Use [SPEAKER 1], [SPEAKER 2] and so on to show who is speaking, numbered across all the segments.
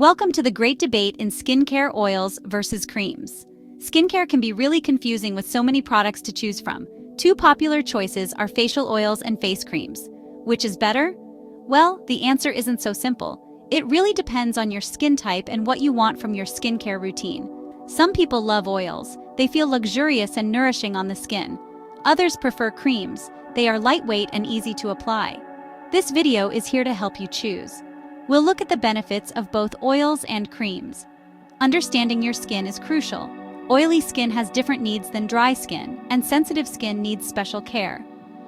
[SPEAKER 1] Welcome to the great debate in skincare: oils versus creams. Skincare can be really confusing with so many products to choose from. Two popular choices are facial oils and face creams. Which is better? Well, the answer isn't so simple. It really depends on your skin type and what you want from your skincare routine. Some people love oils. They feel luxurious and nourishing on the skin. Others prefer creams. They are lightweight and easy to apply. This video is here to help you choose. We'll look at the benefits of both oils and creams. Understanding your skin is crucial. Oily skin has different needs than dry skin, and sensitive skin needs special care.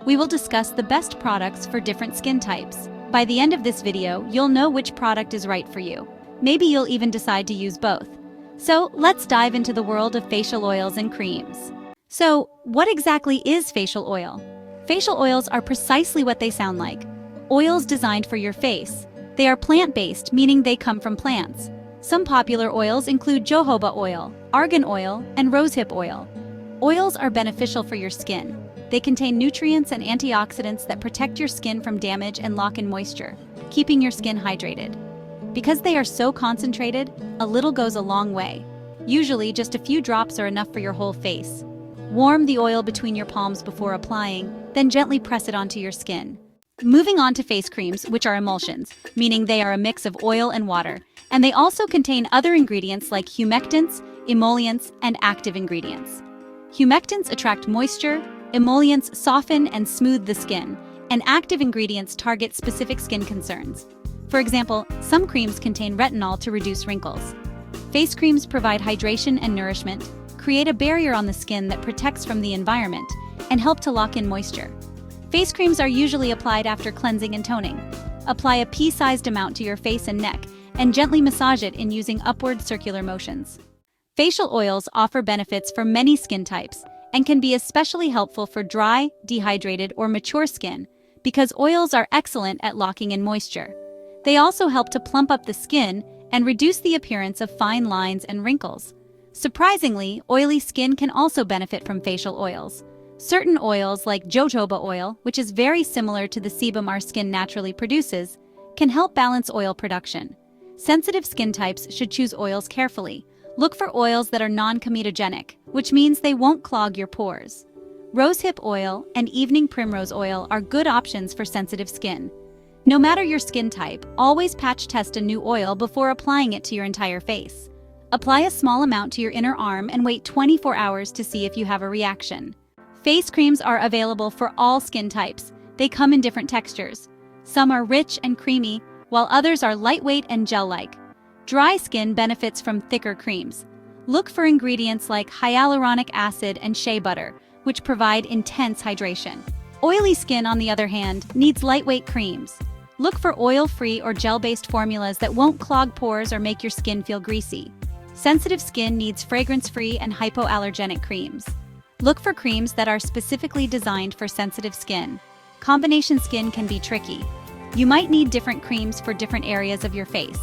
[SPEAKER 1] We will discuss the best products for different skin types. By the end of this video, you'll know which product is right for you. Maybe you'll even decide to use both. So let's dive into the world of facial oils and creams. So, what exactly is facial oil? Facial oils are precisely what they sound like. Oils designed for your face. They are plant-based, meaning they come from plants. Some popular oils include jojoba oil, argan oil, and rosehip oil. Oils are beneficial for your skin. They contain nutrients and antioxidants that protect your skin from damage and lock in moisture, keeping your skin hydrated. Because they are so concentrated, a little goes a long way. Usually, just a few drops are enough for your whole face. Warm the oil between your palms before applying, then gently press it onto your skin. Moving on to face creams, which are emulsions, meaning they are a mix of oil and water, and they also contain other ingredients like humectants, emollients, and active ingredients. Humectants attract moisture, emollients soften and smooth the skin, and active ingredients target specific skin concerns. For example, some creams contain retinol to reduce wrinkles. Face creams provide hydration and nourishment, create a barrier on the skin that protects from the environment, and help to lock in moisture. Face creams are usually applied after cleansing and toning. Apply a pea-sized amount to your face and neck, and gently massage it in using upward circular motions. Facial oils offer benefits for many skin types and can be especially helpful for dry, dehydrated, or mature skin because oils are excellent at locking in moisture. They also help to plump up the skin and reduce the appearance of fine lines and wrinkles. Surprisingly, oily skin can also benefit from facial oils. Certain oils, like jojoba oil, which is very similar to the sebum our skin naturally produces, can help balance oil production. Sensitive skin types should choose oils carefully. Look for oils that are non-comedogenic, which means they won't clog your pores. Rosehip oil and evening primrose oil are good options for sensitive skin. No matter your skin type, always patch test a new oil before applying it to your entire face. Apply a small amount to your inner arm and wait 24 hours to see if you have a reaction. Face creams are available for all skin types. They come in different textures. Some are rich and creamy, while others are lightweight and gel-like. Dry skin benefits from thicker creams. Look for ingredients like hyaluronic acid and shea butter, which provide intense hydration. Oily skin, on the other hand, needs lightweight creams. Look for oil-free or gel-based formulas that won't clog pores or make your skin feel greasy. Sensitive skin needs fragrance-free and hypoallergenic creams. Look for creams that are specifically designed for sensitive skin. Combination skin can be tricky. You might need different creams for different areas of your face.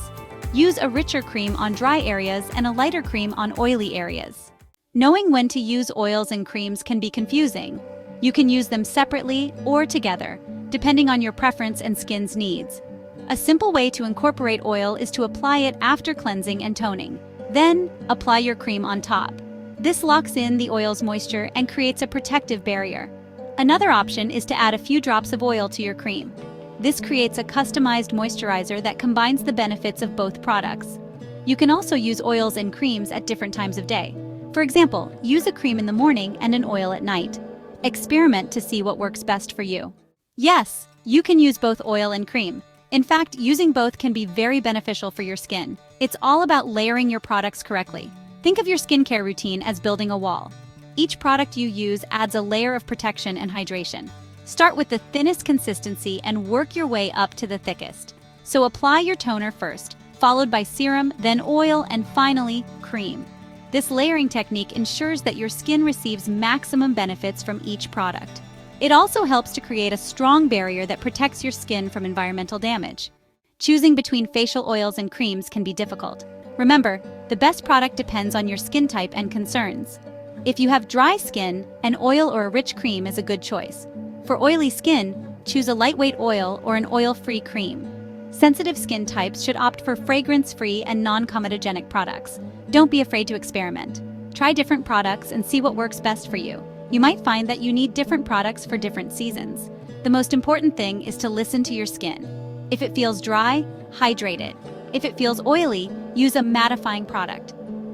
[SPEAKER 1] Use a richer cream on dry areas and a lighter cream on oily areas. Knowing when to use oils and creams can be confusing. You can use them separately or together, depending on your preference and skin's needs. A simple way to incorporate oil is to apply it after cleansing and toning. Then, apply your cream on top. This locks in the oil's moisture and creates a protective barrier. Another option is to add a few drops of oil to your cream. This creates a customized moisturizer that combines the benefits of both products. You can also use oils and creams at different times of day. For example, use a cream in the morning and an oil at night. Experiment to see what works best for you. Yes, you can use both oil and cream. In fact, using both can be very beneficial for your skin. It's all about layering your products correctly. Think of your skincare routine as building a wall. Each product you use adds a layer of protection and hydration. Start with the thinnest consistency and work your way up to the thickest. So apply your toner first, followed by serum, then oil, and finally, cream. This layering technique ensures that your skin receives maximum benefits from each product. It also helps to create a strong barrier that protects your skin from environmental damage. Choosing between facial oils and creams can be difficult. Remember, the best product depends on your skin type and concerns. If you have dry skin, an oil or a rich cream is a good choice. For oily skin, choose a lightweight oil or an oil-free cream. Sensitive skin types should opt for fragrance-free and non-comedogenic products. Don't be afraid to experiment. Try different products and see what works best for you. You might find that you need different products for different seasons. The most important thing is to listen to your skin. If it feels dry, hydrate it. If it feels oily, use a mattifying product.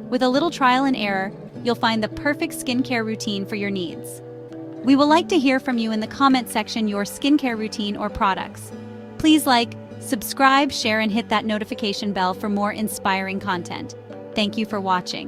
[SPEAKER 1] With a little trial and error, you'll find the perfect skincare routine for your needs. We would like to hear from you in the comment section your skincare routine or products. Please like, subscribe, share, and hit that notification bell for more inspiring content. Thank you for watching.